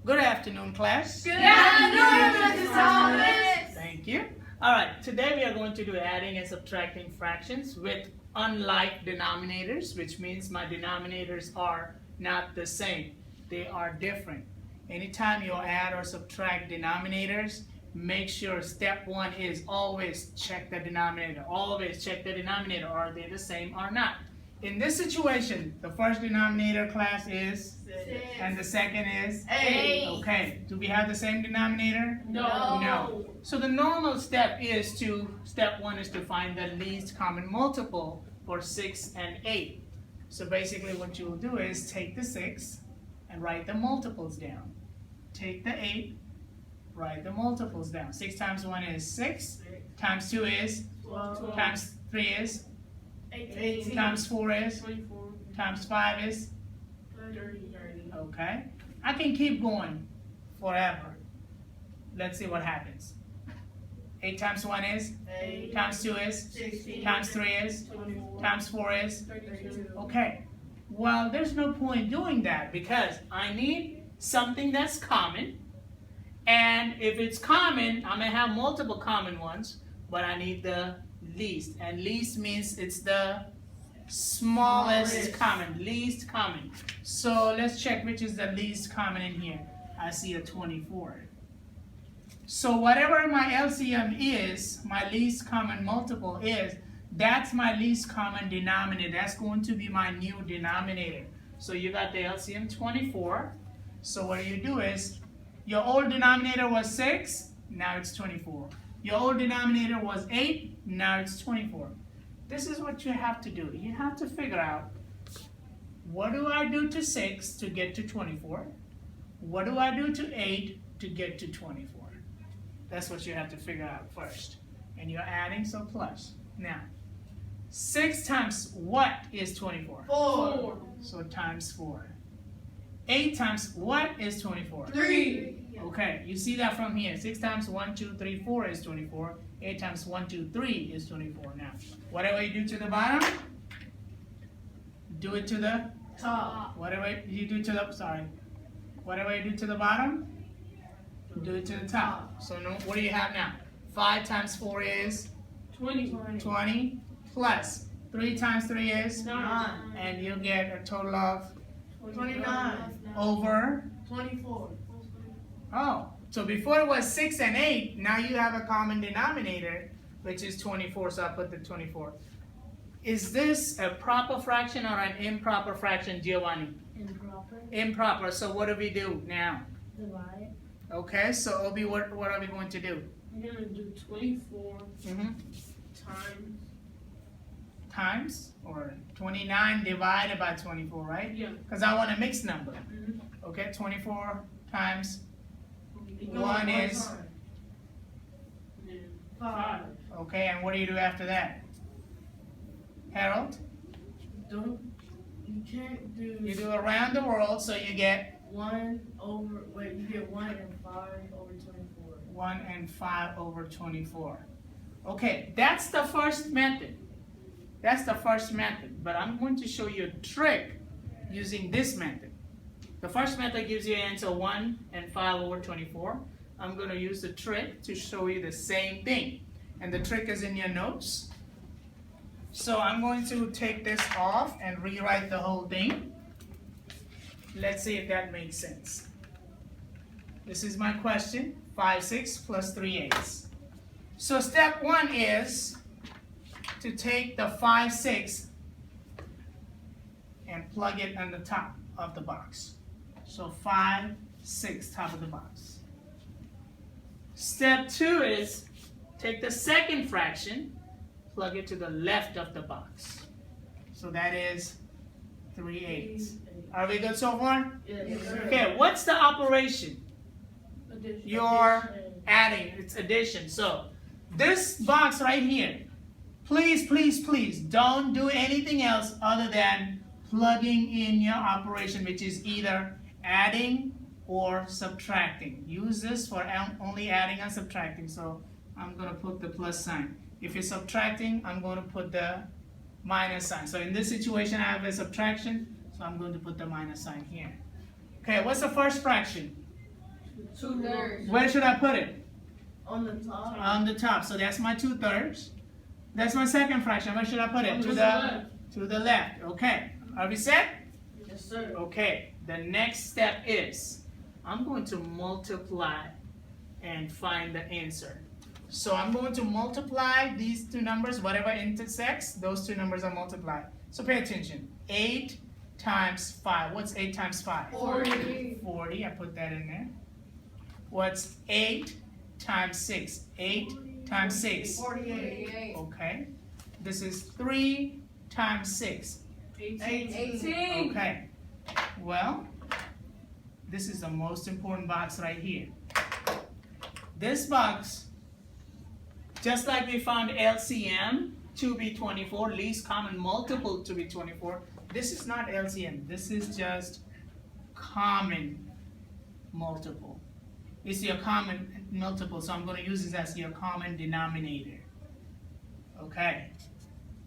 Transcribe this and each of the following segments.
Good afternoon, class. Good afternoon, Mr. Thomas. Thank you. All right, today we are going to do adding and subtracting fractions with unlike denominators, which means my denominators are not the same. They are different. Anytime you add or subtract denominators, make sure step one is always check the denominator. Always check the denominator. Are they the same or not? In this situation, the first denominator, class, is 6. and the second is 8. Okay. Do we have the same denominator? No. No. So the normal step one is to find the least common multiple for 6 and 8. So basically what you will do is take the 6 and write the multiples down. Take the 8, write the multiples down. 6 times 1 is 6, times 2 is 12. times 3 is 18. times 4 is 24. times 5 is 30. okay. I can keep going forever. Let's see what happens. 8 times 1 is 8. times 2 is 16. times 3 is 24. times 4 is 32. okay. Well, there's no point doing that because I need something that's common, and if it's common, I'm gonna have multiple common ones, but I need the least, and least means it's the smallest common, least common. So let's check which is the least common in here. I see a 24. So whatever my LCM is, my least common multiple is, that's my least common denominator. That's going to be my new denominator. So you got the LCM 24. So what you do is, your old denominator was 6, now it's 24. Your old denominator was 8, now it's 24. This is what you have to do. You have to figure out, what do I do to 6 to get to 24? What do I do to 8 to get to 24? That's what you have to figure out first. And you're adding, so plus. Now, 6 times what is 24? 4. So times 4. 8 times what is 24? 3. Okay, you see that from here. 6 times 1, 2, 3, 4 is 24. 8 times 1, 2, 3 is 24. Now, whatever you do to the bottom, do it to the Top. whatever you do to the whatever you do to the bottom, do it to the top. So no, what do you have now? 5 times 4 is 20. 20 plus 3 times 3 is 9. and you get a total of 29. over. 24. Oh, so before it was 6 and 8, now you have a common denominator, which is 24, so I put the 24. Is this a proper fraction or an improper fraction, Giovanni? Improper. Improper, so what do we do now? Divide. Okay, so Obi, what are we going to do? You're going to do 24 times. Times, or 29 divided by 24, right? Yeah. Because I want a mixed number. Okay, 24 times 1 is, 5. okay, and what do you do after that? Harold? You can't do. You do around the world, so you get 1 over. Wait, you get 1 and 5 over 24. 1 and 5 over 24. Okay, that's the first method. That's the first method, but I'm going to show you a trick using this method. The first method gives you an answer 1 and 5 over 24. I'm going to use the trick to show you the same thing. And the trick is in your notes. So I'm going to take this off and rewrite the whole thing. Let's see if that makes sense. This is my question, 5, 6 plus 3 8s. So step 1 is to take the 5, 6 and plug it on the top of the box. So 5, 6, top of the box. Step 2 is take the second fraction, plug it to the left of the box. So that is 3 8s. Are we good so far? Yes, sir. Okay, what's the operation? Addition. You're adding, it's addition. So this box right here, please, please, please don't do anything else other than plugging in your operation, which is either adding or subtracting. Use this for only adding and subtracting. So I'm going to put the plus sign. If you're subtracting, I'm going to put the minus sign. So in this situation, I have a subtraction, so I'm going to put the minus sign here. Okay, what's the first fraction? 2/3. Where should I put it? On the top. On the top. So that's my 2/3. That's my second fraction. Where should I put it? On To the the left. to the left. Okay. Are we set? Yes, sir. Okay. The next step is I'm going to multiply and find the answer. So I'm going to multiply these two numbers, whatever intersects, those two numbers are multiplied. So pay attention. 8 times 5. What's 8 times 5? 40. 40. I put that in there. What's 8 times 6? 8 times 6. 48. Okay. This is 3 times 6. 18. Okay. Well, this is the most important box right here. This box, just like we found LCM to be 24, least common multiple to be 24, this is not LCM. This is just common multiple. It's your common multiple, so I'm going to use this as your common denominator. Okay.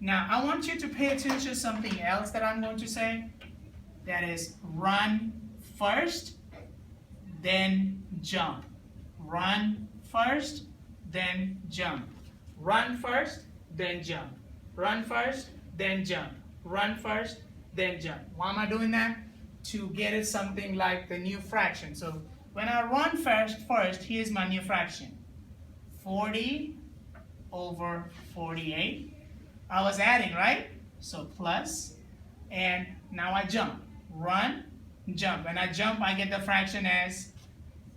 Now, I want you to pay attention to something else that I'm going to say. That is, run first, then jump. Run first, then jump. Run first, then jump. Run first, then jump. Run first, then jump. Why am I doing that? To get it something like the new fraction. So when I run first, here's my new fraction. 40 over 48. I was adding, right? So plus, and now I jump. Run, jump. When I jump, I get the fraction as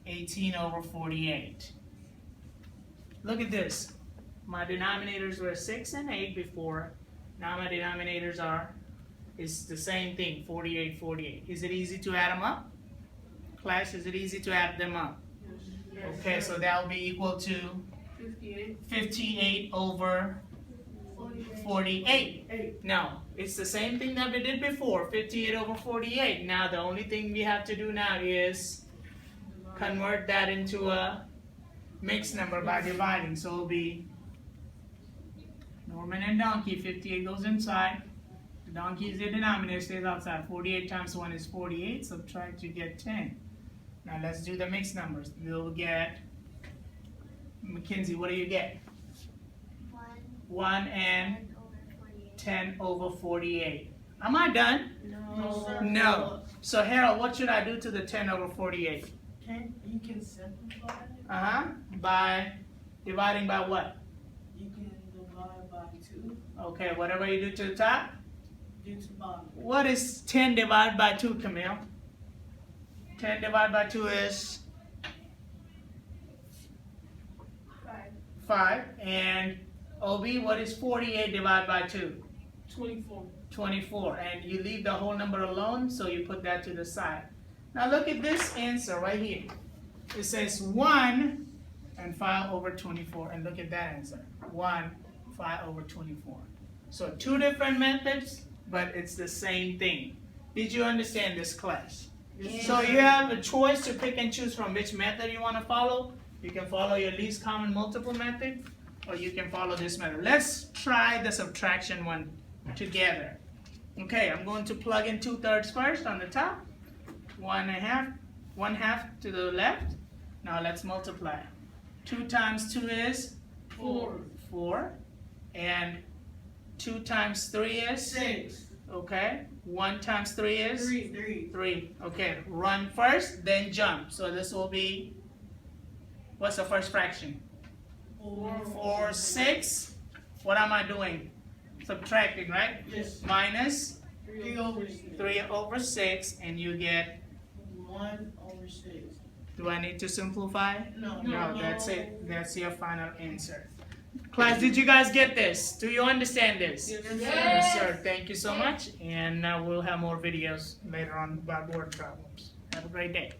18 over 48. Look at this. My denominators were 6 and 8 before. Now my denominators is the same thing, 48, 48. Is it easy to add them up? Class, is it easy to add them up? Okay, so that will be equal to 58 over 48. Now, it's the same thing that we did before, 58 over 48. Now, the only thing we have to do now is convert that into a mixed number by dividing. So it'll be Norman and donkey, 58 goes inside. The donkey is the denominator, stays outside. 48 times 1 is 48, subtract, you get 10. Now let's do the mixed numbers. We'll get, Mackenzie, what do you get? 1 and 10 over 48. Am I done? No, sir. No. So Harold, what should I do to the 10 over 48? You can simplify it. By dividing by what? You can divide by 2. Okay, whatever you do to the top. Do to bottom. What is 10 divided by 2, Camille? 10 divided by 2 is 5. And OB, what is 48 divided by 2? 24. 24. And you leave the whole number alone, so you put that to the side. Now look at this answer right here. It says 1 and 5 over 24. And look at that answer. 1, 5 over 24. So two different methods, but it's the same thing. Did you understand this, class? Yes. So you have a choice to pick and choose from which method you want to follow. You can follow your least common multiple method, or you can follow this method. Let's try the subtraction one together. Okay, I'm going to plug in 2/3 first on the top. 1/2 to the left. Now let's multiply. 2 times 2 is 4. And 2 times 3 is 6. Okay. 1 times 3 is 3. 3. Okay. Run first, then jump. So this will be, what's the first fraction? 4, 6. What am I doing? Subtracting, right? Yes. Minus 3 over 6. 3 over 6, and you get, 1 over 6. do I need to simplify? No. No, that's it. That's your final answer. Class, did you guys get this? Do you understand this? Yes, sir. Thank you so much. And we'll have more videos later on about word problems. Have a great day.